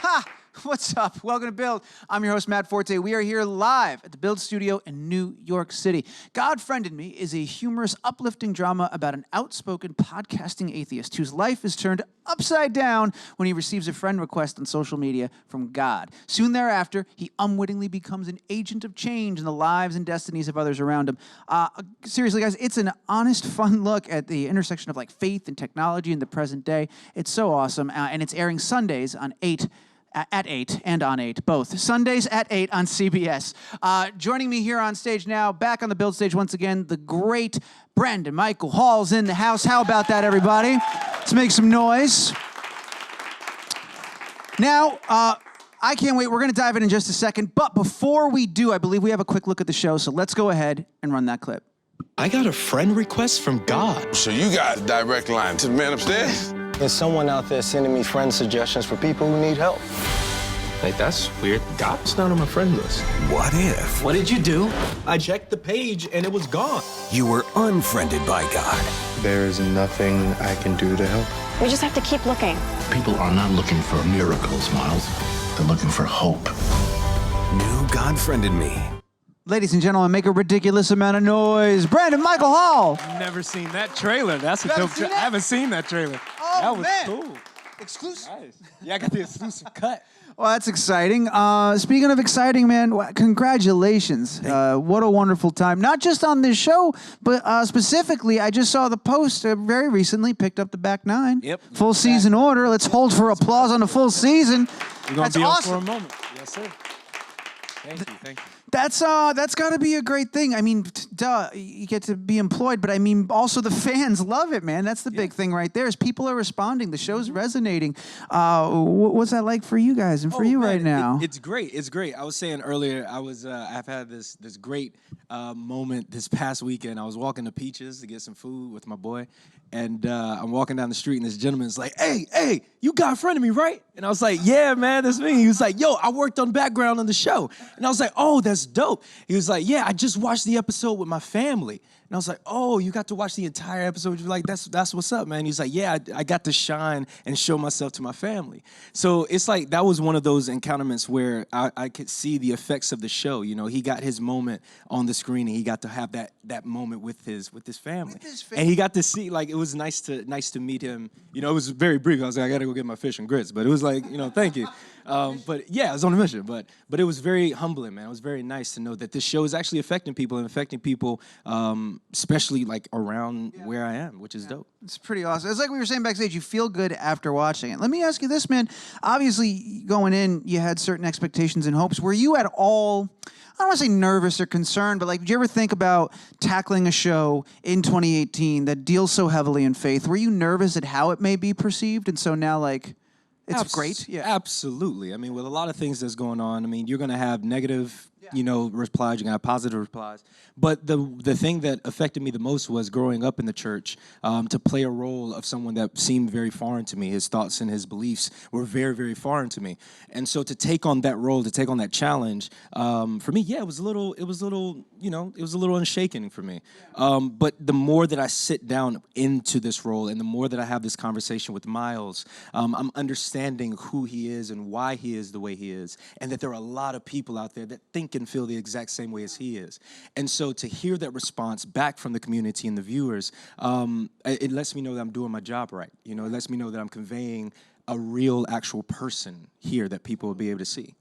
Ha! What's up? Welcome to Build. I'm your host, Matt Forte. We are here live at the Build Studio in New York City. God Friended Me is a humorous, uplifting drama about an outspoken podcasting atheist whose life is turned upside down when he receives a friend request on social media from God. Soon thereafter, he unwittingly becomes an agent of change in the lives and destinies of others around him. Seriously, guys, it's an honest, fun look at the intersection of faith and technology in the present day. It's so awesome, and it's airing Sundays on 8 at 8 and on 8, both. Sundays at 8 on CBS. Joining me here on stage now, back on the Build stage once again, the great Brandon Michael Hall's in the house. How about that, everybody? Let's make some noise. Now, I can't wait. We're going to dive in just a second. But before we do, I believe we have a quick look at the show. So let's go ahead and run that clip. I got a friend request from God. So you got a direct line to the man upstairs? There's someone out there sending me friend suggestions for people who need help. Like, that's weird. God's not on my friend list. What if What did you do? I checked the page and it was gone. you were unfriended by God? There is nothing I can do to help. We just have to keep looking. People are not looking for miracles, Miles. They're looking for hope. New God Friended Me. Ladies and gentlemen, make a ridiculous amount of noise. Brandon Michael Hall. Never seen that trailer. That's a You haven't dope seen trailer. it? I haven't seen that trailer. Oh, that was man. cool. Exclusive. Nice. Yeah, I got the exclusive cut. Well, that's exciting. Speaking of exciting, man, congratulations. What a wonderful time. Not just on this show, but specifically, I just saw the post very recently, picked up the back nine. Yep. Full season order. Let's hold for applause on the full season. We're going That's to be awesome. on for a moment. Yes, sir. Thank you. That's got to be a great thing. I mean, duh, you get to be employed, but I mean, also the fans love it, man. That's the big thing right there. Is people are responding. The show's resonating. What's that like for you guys and for you right now? It's great. It's great. I was saying earlier, I've had this great moment this past weekend. I was walking to Peaches to get some food with my boy, and I'm walking down the street, and this gentleman's like, "Hey, you God Friended Me, right?" And I was like, "Yeah, man, that's me." He was like, "Yo, I worked on background on the show," and I was like, "Oh, that's dope." He was like, "Yeah, I just watched the episode with my family." And I was like, "Oh, you got to watch the entire episode?" You're like, "That's what's up, man." He's like, "Yeah, I got to shine and show myself to my family." So it's like that was one of those encounterments where I could see the effects of the show. You know, he got his moment on the screen, and he got to have that moment with his family. And he got to see, like, it was nice to meet him. You know, it was very brief. I was like, I got to go get my fish and grits, but it was like, thank you. But yeah, I was on a mission. But it was very humbling, man. It was very nice to know that this show is actually affecting people and affecting people, especially like around where I am, which is dope. It's pretty awesome. It's like we were saying backstage, you feel good after watching it. Let me ask you this, man. Obviously, going in, you had certain expectations and hopes. Were you at all, I don't want to say nervous or concerned, but did you ever think about tackling a show in 2018 that deals so heavily in faith? Were you nervous at how it may be perceived? And so now, it's great. Yeah, absolutely. I mean, with a lot of things that's going on, I mean, you're going to have negative, replies. You're going to have positive replies. But the thing that affected me the most was growing up in the church, to play a role of someone that seemed very foreign to me. His thoughts and his beliefs were very, very foreign to me. And so to take on that role, to take on that challenge, for me, it was a little unshaken for me. But the more that I sit down into this role and the more that I have this conversation with Miles, I'm understanding who he is and why he is the way he is, and that there are a lot of people out there that think and feel the exact same way as he is. And so to hear that response back from the community and the viewers, it lets me know that I'm doing my job right. It lets me know that I'm conveying a real, actual person here that people will be able to see.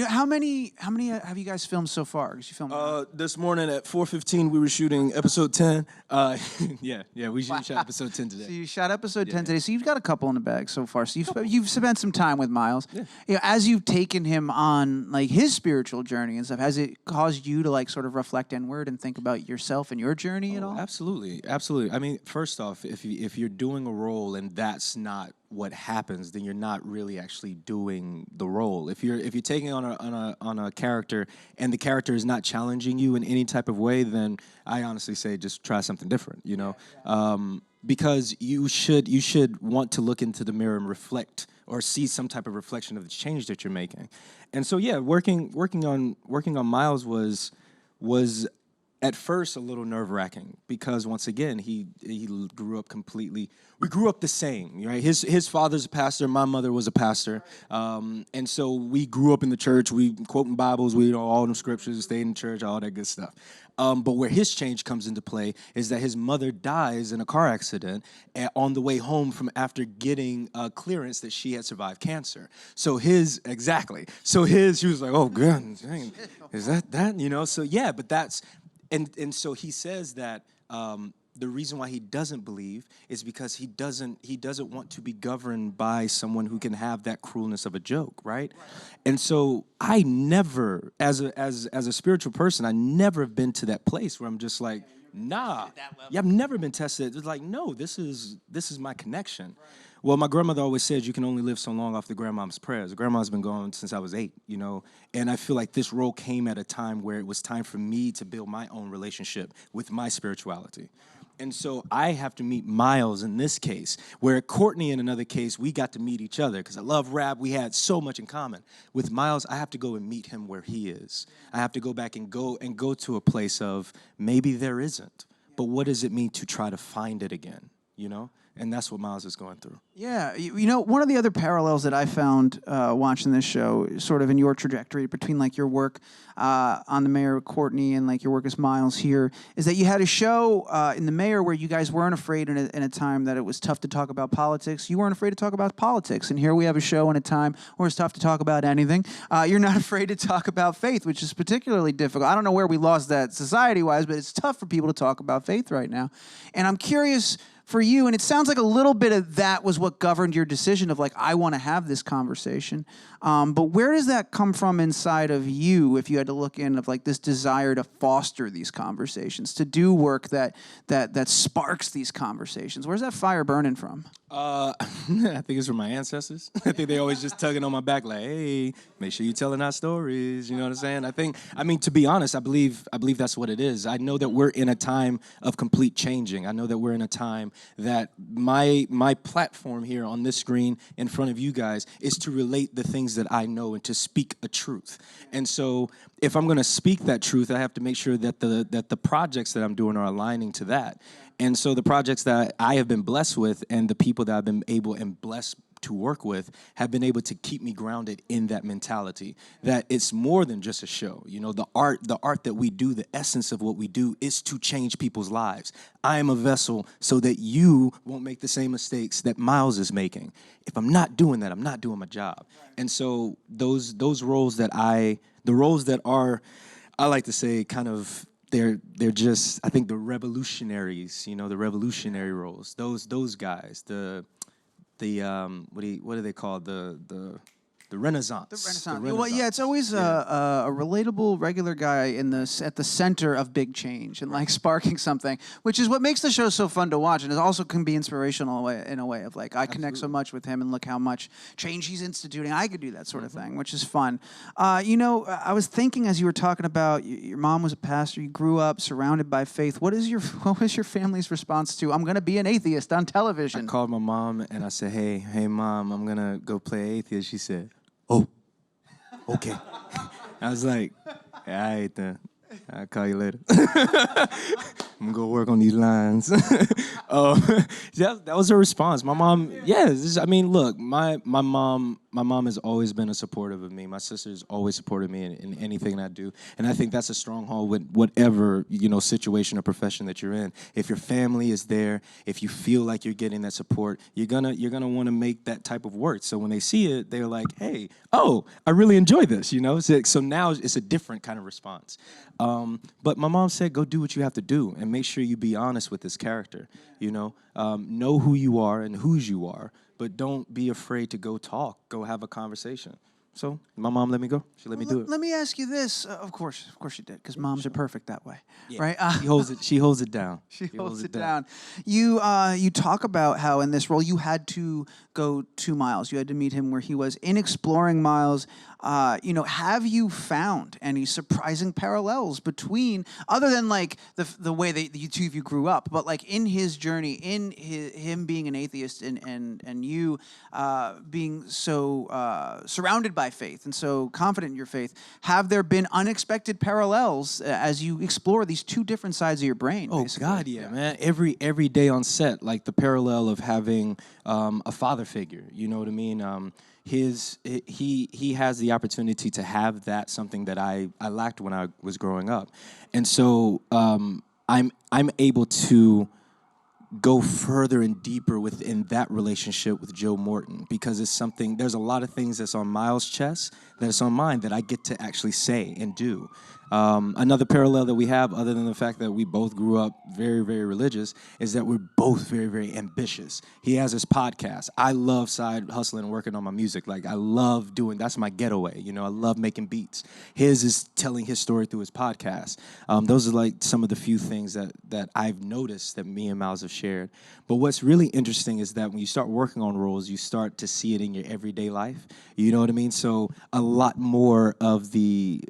How many have you guys filmed so far? 'Cause you filmed this morning at 4:15, we were shooting episode 10. We shot episode 10 today. So you shot episode 10 today. So you've got a couple in the bag so far. So you've spent some time with Miles. Yeah. As you've taken him on his spiritual journey and stuff, has it caused you to sort of reflect inward and think about yourself and your journey at all? Absolutely. I mean, first off, if you're doing a role and that's not what happens, then you're not really actually doing the role. If you're taking on a character and the character is not challenging you in any type of way, then I honestly say just try something different. Because you should want to look into the mirror and reflect or see some type of reflection of the change that you're making. And so working on Miles was at first a little nerve-wracking because once again he grew up completely. We grew up the same, right? His father's a pastor, my mother was a pastor, and so we grew up in the church. We quoting Bibles, we know all them scriptures, stayed in church, all that good stuff. But where his change comes into play is that his mother dies in a car accident on the way home from after getting clearance that she had survived cancer. So she was like, oh God, dang, is that? You know, so yeah, but that's, and so he says that the reason why he doesn't believe is because he doesn't want to be governed by someone who can have that cruelness of a joke, right? And so I never, as a spiritual person, I never have been to that place where I'm just like, nah. Yeah, I've never been tested. It's like, no, this is my connection. Right. Well, my grandmother always says you can only live so long off the grandmom's prayers. Grandma's been gone since I was 8, you know, and I feel like this role came at a time where it was time for me to build my own relationship with my spirituality. And so I have to meet Miles in this case, where Courtney in another case, we got to meet each other because I love rap. We had so much in common. With Miles, I have to go and meet him where he is. I have to go back and go to a place of maybe there isn't, but what does it mean to try to find it again, you know? And that's what Miles is going through. Yeah, you know, one of the other parallels that I found watching this show, sort of in your trajectory between like your work on The Mayor, Courtney, and like your work as Miles here, is that you had a show in The Mayor where you guys weren't afraid in a time that it was tough to talk about politics. You weren't afraid to talk about politics, and here we have a show in a time where it's tough to talk about anything. You're not afraid to talk about faith, which is particularly difficult. I don't know where we lost that society-wise, but it's tough for people to talk about faith right now. And I'm curious for you, and it sounds like a little bit of that was what governed your decision of like, I want to have this conversation. But where does that come from inside of you, if you had to look in, of like this desire to foster these conversations, to do work that sparks these conversations? Where's that fire burning from? I think it's from my ancestors. I think they always just tugging on my back like, hey, make sure you're telling our stories. You know what I'm saying? I mean, to be honest, I believe that's what it is. I know that we're in a time of complete changing. I know that we're in a time that my platform here on this screen in front of you guys is to relate the things that I know and to speak a truth. And so if I'm going to speak that truth, I have to make sure that the projects that I'm doing are aligning to that. And so the projects that I have been blessed with and the people that I've been able and blessed to work with have been able to keep me grounded in that mentality, that it's more than just a show. You know, the art that we do, the essence of what we do is to change people's lives. I am a vessel so that you won't make the same mistakes that Miles is making. If I'm not doing that, I'm not doing my job. And so those roles that I like to say kind of, they're just, I think, the revolutionaries, you know, the revolutionary roles, those guys, what do they call the Renaissance? The Renaissance. Well, yeah, it's always a relatable, regular guy at the center of big change and like sparking something, which is what makes the show so fun to watch, and it also can be inspirational in a way of like I connect so much with him and look how much change he's instituting. I could do that sort of thing, which is fun. You know, I was thinking as you were talking about your mom was a pastor, you grew up surrounded by faith. What was your family's response to I'm going to be an atheist on television? I called my mom and I said, hey mom, I'm going to go play atheist. She said, oh, okay. I was like, all right then. I'll call you later. I'm gonna go work on these lines. That was her response. My mom, look, my mom has always been a supportive of me. My sister's always supported me in anything I do, and I think that's a stronghold with whatever situation or profession that you're in. If your family is there, if you feel like you're getting that support, you're gonna want to make that type of work. So when they see it, they're like, hey, oh, I really enjoy this. So now it's a different kind of response. But my mom said, go do what you have to do and make sure you be honest with this character, know who you are and whose you are, but don't be afraid to go talk, go have a conversation. So my mom let me go. She let me do it. Let me ask you this. Of course she did, because moms are perfect that way, right? She holds it down. She holds it down. You talk about how in this role you had to go to Miles. You had to meet him where he was. In exploring Miles, have you found any surprising parallels between, other than like the way that you two of you grew up, but like in his journey, in him being an atheist and you being so surrounded by by faith and so confident in your faith, have there been unexpected parallels as you explore these two different sides of your brain? Oh basically? God, yeah, man. Every day on set, like the parallel of having a father figure. You know what I mean? He has the opportunity to have that, something that I lacked when I was growing up, and so I'm able to go further and deeper within that relationship with Joe Morton, because it's something, there's a lot of things that's on Miles' chest that's on mine that I get to actually say and do. Another parallel that we have, other than the fact that we both grew up very, very religious, is that we're both very, very ambitious. He has his podcast. I love side hustling and working on my music. Like, I love doing, that's my getaway. You know, I love making beats. His is telling his story through his podcast. Those are like some of the few things that I've noticed that me and Miles have shared. But what's really interesting is that when you start working on roles, you start to see it in your everyday life. You know what I mean? So a lot more of the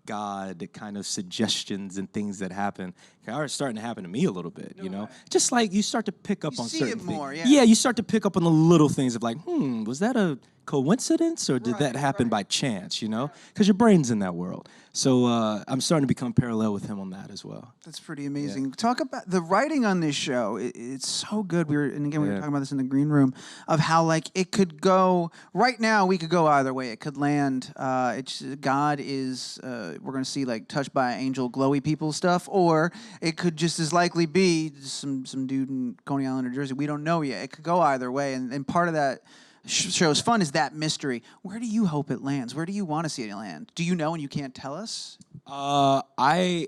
God kind of suggestions and things that happen are starting to happen to me a little bit, you know? Just like you start to pick up on certain things. More, yeah. Yeah, you start to pick up on the little things of like, was that a coincidence or did that happen by chance, you know? Because your brain's in that world. So I'm starting to become parallel with him on that as well. That's pretty amazing. Yeah. Talk about the writing on this show. It's so good. We were talking about this in the green room of how like it could go right now. We could go either way. It could land. God is we're going to see like touched by angel glowy people stuff, or it could just as likely be some dude in Coney Island, New Jersey. We don't know yet. It could go either way, and part of that show's fun is that mystery. Where do you hope it lands? Where do you want to see it land? Do you know and you can't tell us? No, I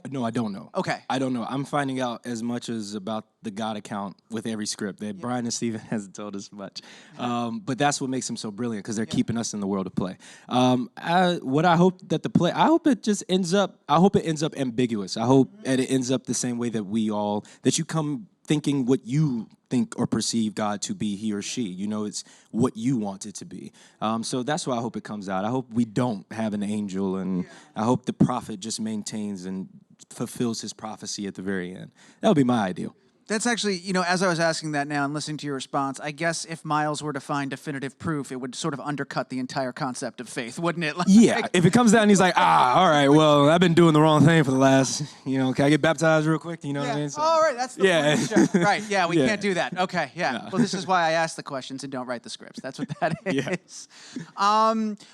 don't know. Okay. I don't know. I'm finding out as much as about the God account with every script. That Brian and Steven hasn't told us much. But that's what makes them so brilliant, because they're keeping us in the world of play. What I hope that I hope it just ends up, ambiguous. I hope that it ends up the same way that you come thinking what you think or perceive God to be, he or she. You know, it's what you want it to be. So that's why I hope it comes out. I hope we don't have an angel, and I hope the prophet just maintains and fulfills his prophecy at the very end. That would be my ideal. That's actually, you know, as I was asking that now and listening to your response, I guess if Miles were to find definitive proof, it would sort of undercut the entire concept of faith, wouldn't it? Like, yeah, if it comes down and he's like, all right, well, I've been doing the wrong thing for the last, can I get baptized real quick? You know what I mean? So, all right, that's the point of the show. Right, yeah, we can't do that. Okay, yeah. No. Well, this is why I ask the questions and don't write the scripts. That's what that is.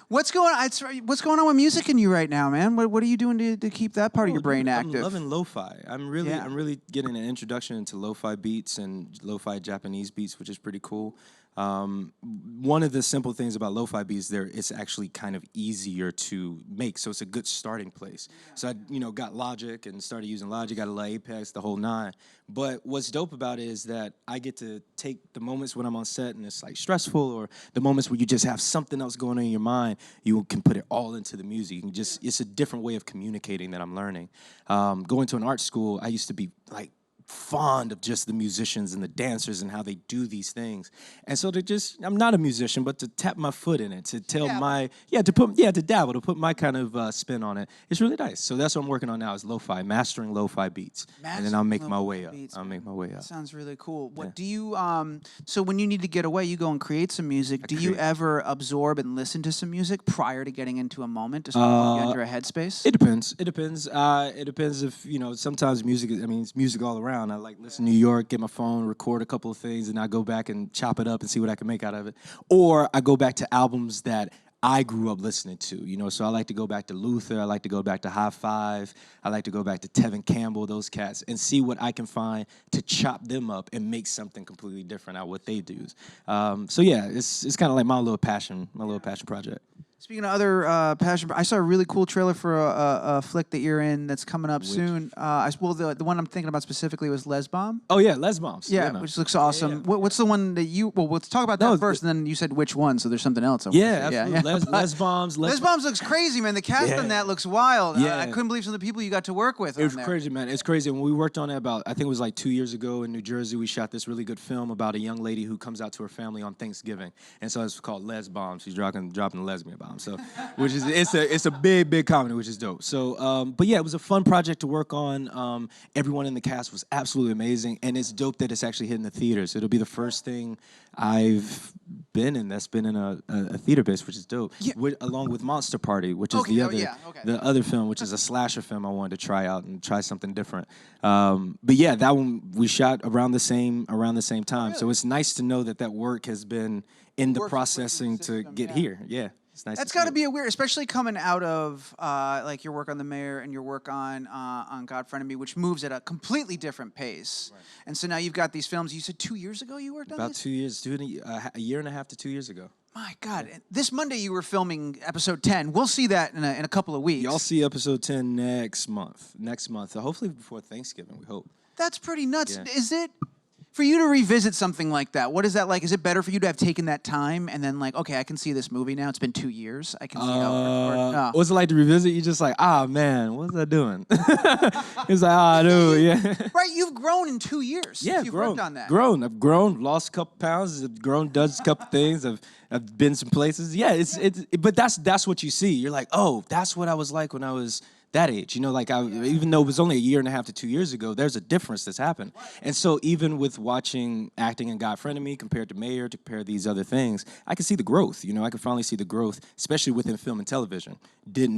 What's going on with music in you right now, man? What are you doing to keep that part of your brain active? I'm loving lo-fi. I'm really getting an introduction into lo-fi beats and lo-fi Japanese beats, which is pretty cool. One of the simple things about lo-fi beats, it's actually kind of easier to make, so it's a good starting place. So I, got Logic and started using Logic, got a little Apex, the whole nine. But what's dope about it is that I get to take the moments when I'm on set and it's like stressful, or the moments where you just have something else going on in your mind, you can put it all into the music. You can it's a different way of communicating that I'm learning. Going to an art school, I used to be like fond of just the musicians and the dancers and how they do these things, and so I'm not a musician, but to tap my foot in it, to tell to dabble, to put my kind of spin on it, it's really nice. So that's what I'm working on now, is lo-fi, mastering lo-fi beats, and then I'll make my way up. That sounds really cool. What do you so when you need to get away, you go and create some music. Do you ever absorb and listen to some music prior to getting into a moment, to sort of get into a headspace? It depends. It depends if sometimes music. It's music all around. I like listen to New York, get my phone, record a couple of things, and I go back and chop it up and see what I can make out of it. Or I go back to albums that I grew up listening to, so I like to go back to Luther, I like to go back to High Five, I like to go back to Tevin Campbell, those cats, and see what I can find to chop them up and make something completely different out of what they do. It's kind of like my little passion project. Speaking of other passion, I saw a really cool trailer for a flick that you're in that's coming up soon. The one I'm thinking about specifically was Les Bomb. Oh, yeah, Les Bombs. Yeah, which looks awesome. Yeah. What's the one that you... Well, let's talk about that first, and then you said which one, so there's something else. Absolutely. Les Bombs. Les Bombs looks crazy, man. The cast on that looks wild. Yeah. I couldn't believe some of the people you got to work with. It was crazy, man. It's crazy. When we worked on it I think it was like 2 years ago in New Jersey, we shot this really good film about a young lady who comes out to her family on Thanksgiving. And so it's called Les Bombs. She's dropping the lesbian bomb. So... It's a big comedy, which is dope. So, but yeah, it was a fun project to work on. Everyone in the cast was absolutely amazing, and it's dope that it's actually hitting the theaters. It'll be the first thing I've been in that's been in a theater base, which is dope. Yeah. Along with Monster Party, which is Okay, the other film, which is a slasher film I wanted to try out and try something different. But yeah, that one we shot around the same time. So it's nice to know that work has been in the processing to get here. Yeah. It's nice. That's got to be a weird, especially coming out of like your work on The Mayor and your work on God Friended Me, which moves at a completely different pace. Right. And so now you've got these films. You said 2 years ago you worked on about these? 2 years, a year and a half to 2 years ago. My God, this Monday you were filming episode 10. We'll see that in a couple of weeks. Y'all see episode 10 next month. Hopefully before Thanksgiving, we hope. That's pretty nuts. Yeah. Is it? For you to revisit something like that, what is that like? Is it better for you to have taken that time and then like, okay, I can see this movie now. It's been 2 years. I can see how. No. What's it like to revisit? You're just like, man, what was I doing? It's like, dude, yeah. Right, you've grown in 2 years. Yeah, You've worked on that. I've grown, lost a couple pounds. I've grown, done a couple things. I've been some places. Yeah, but that's what you see. You're like, oh, that's what I was like when I was that age, like even though it was only a year and a half to 2 years ago, there's a difference that's happened. And so even with watching acting in God Friended Me compared to Mayor, to compare these other things, I can see the growth. I can finally see the growth, especially within film and television. Did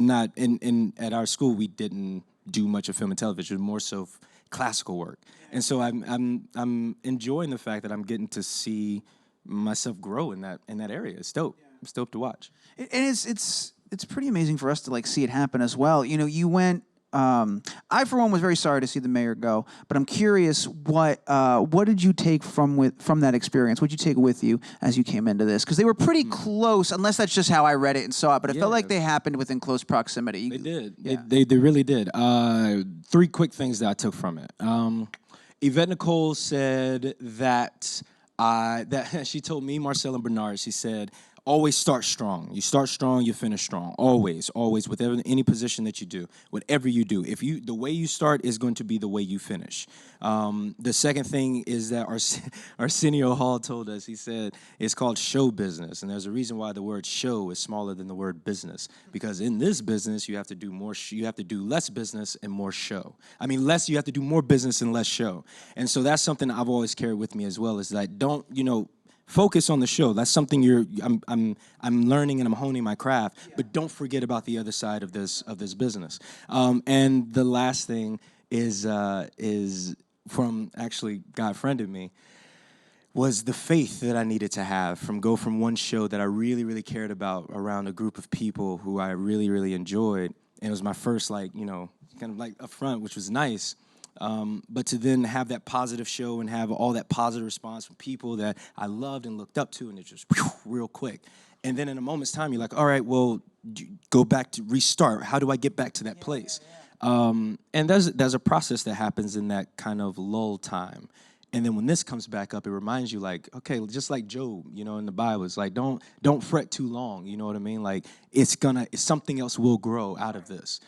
not at our school we didn't do much of film and television, more so classical work. And so I'm enjoying the fact that I'm getting to see myself grow in that area. It's dope. It's dope to watch. And it's pretty amazing for us to like see it happen as well. You went. I for one was very sorry to see The Mayor go, but I'm curious what did you take from that experience? What did you take with you as you came into this? Because they were pretty close, unless that's just how I read it and saw it. But it felt like they happened within close proximity. They did. Yeah. They really did. 3 quick things that I took from it. Yvette Nicole said that she told me, Marcel, and Bernard. She said, always start strong. You start strong, you finish strong. Always, with any position that you do, whatever you do. The way you start is going to be the way you finish. The second thing is that Arsenio Hall told us. He said it's called show business, and there's a reason why the word show is smaller than the word business. Because in this business, you have to do more. You have to do less business and more show. I mean, less. You have to do more business and less show. And so that's something I've always carried with me as well. Is that don't focus on the show. That's something I'm learning and I'm honing my craft. But don't forget about the other side of this business. And the last thing is from actually God Friended Me, was the faith that I needed to have from one show that I really, really cared about around a group of people who I really, really enjoyed. And it was my first kind of like upfront, which was nice. But to then have that positive show and have all that positive response from people that I loved and looked up to, and it just real quick. And then in a moment's time, you're like, all right, well, go back to restart. How do I get back to that place? And there's a process that happens in that kind of lull time. And then when this comes back up, it reminds you, like, okay, just like Job, in the Bible, it's like don't fret too long. You know what I mean? Like something else will grow out of this.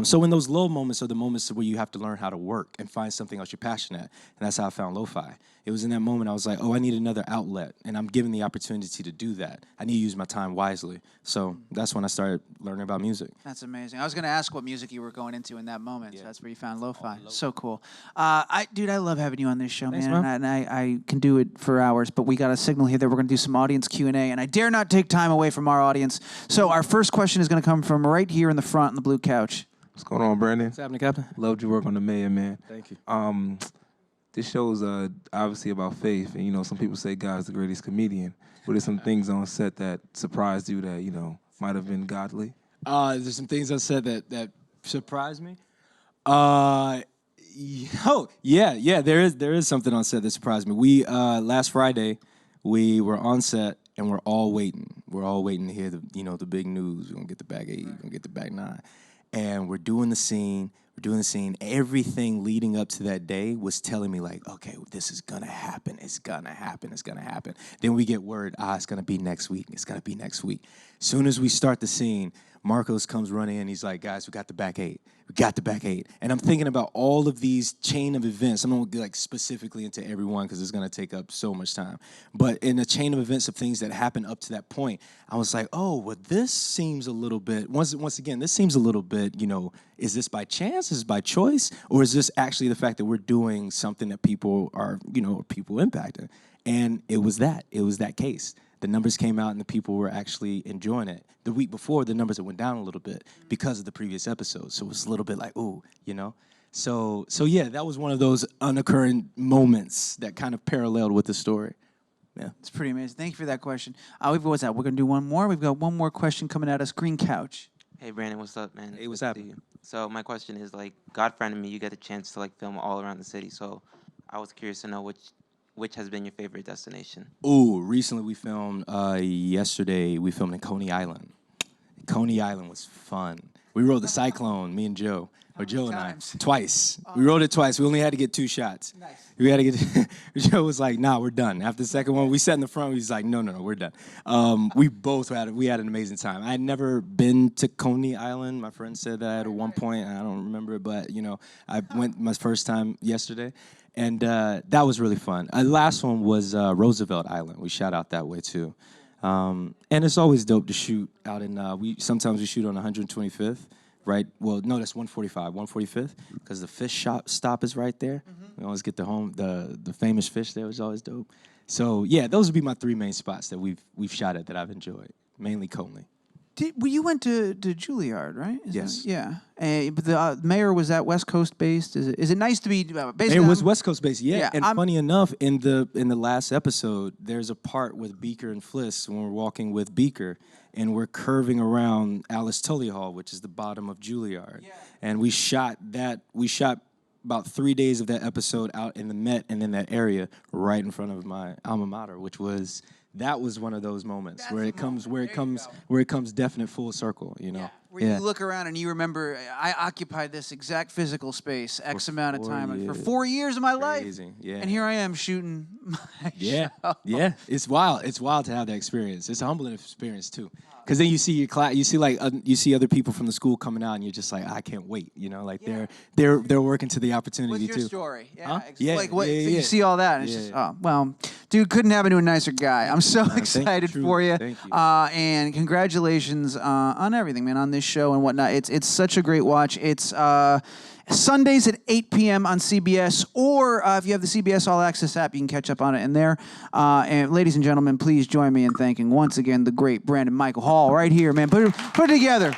So in those low moments are the moments where you have to learn how to work and find something else you're passionate at. And that's how I found lo-fi. It was in that moment I was like, oh, I need another outlet. And I'm given the opportunity to do that. I need to use my time wisely. So that's when I started learning about music. That's amazing. I was going to ask what music you were going into in that moment. Yeah. So that's where you found lo-fi. So cool. I love having you on this show, Thanks, man. And I can do it for hours, but we got a signal here that we're going to do some audience Q&A, and I dare not take time away from our audience. So our first question is going to come from right here in the front on the blue couch. What's going on, Brandon? What's happening, Captain? Loved your work on The Mayor, man. Thank you. This show's obviously about faith, and some people say God is the greatest comedian. But there's some things on set that surprised you that might have been godly. There's some things I said that surprised me. Yeah. There is something on set that surprised me. We last Friday we were on set and we're all waiting. We're all waiting to hear the big news. We're gonna get the bag 8. We're gonna get the bag 9. And we're doing the scene. Everything leading up to that day was telling me, like, okay, this is going to happen. It's going to happen. Then we get word, it's going to be next week. Soon as we start the scene, Marcos comes running in. He's like, guys, we got the back 8. And I'm thinking about all of these chain of events. I'm not going to specifically into every one because it's going to take up so much time. But in a chain of events of things that happened up to that point, I was like, oh, well, this seems a little bit, once again, this seems a little bit, is this by chance? Is this by choice? Or is this actually the fact that we're doing something that people are, people impacted? And it was that case. the numbers came out and the people were actually enjoying it. The week before, the numbers had went down a little bit because of the previous episode. So it was a little bit like, ooh, you know? So yeah, that was one of those unoccurring moments that kind of paralleled with the story. Yeah. It's pretty amazing. Thank you for that question. What's that? We're going to do one more. We've got one more question coming at us. Green Couch. Hey Brandon, what's up, man? Hey, what's Good to happening? see you. So my question is, like, God friended me. You get a chance to like film all around the city. So I was curious to know which has been your favorite destination. Ooh, recently we filmed. Yesterday we filmed in Coney Island. Coney Island was fun. We rode the Cyclone. Me and Joe. Or Joe and I. Twice. We rode it twice. We only had to get 2 shots. Nice. We had to get. Joe was like, "Nah, we're done." After the second one, we sat in the front. He's like, "No, we're done." We both had an amazing time. I had never been to Coney Island. My friend said that at one point. I don't remember it, but you know, I went my first time yesterday, and that was really fun. Last one was Roosevelt Island. We shot out that way too, and it's always dope to shoot out in. Sometimes we shoot on 125th. Right. Well, no, that's 145th, because the fish stop is right there. We always get the famous fish there, which is always dope. So yeah, those would be my 3 main spots that we've shot at that I've enjoyed. Mainly Coney. You went to Juilliard, right? Yes. Yeah. But the mayor was that West Coast based. Is it nice to be based? It was West Coast based, yeah. And I'm funny enough, in the last episode, there's a part with Beaker and Fliss when we're walking with Beaker, and we're curving around Alice Tully Hall, which is the bottom of Juilliard. Yeah. And we shot about 3 days of that episode out in the Met and in that area right in front of my alma mater, that was one of those moments where it comes definite full circle, you know. Yeah. Where you look around and you remember, I occupied this exact physical space X amount of time for 4 years of my life. Yeah. And here I am shooting my show. Yeah. It's wild. It's wild to have that experience. It's a humbling experience too. Because then you see your class, you see other people from the school coming out, and you're just like, I can't wait, you know, like they're working to the opportunity too. too. What's your story? Yeah, huh? Like what? So you see all that, and it's just, oh well, dude, couldn't happen to a nicer guy. I'm so excited for you. Thank you. And congratulations on everything, man, on this show and whatnot. It's such a great watch. It's Sundays at 8 p.m. on CBS, or if you have the CBS All Access app, you can catch up on it in there. And ladies and gentlemen, please join me in thanking once again the great Brandon Michael Hall right here, man. Put it together.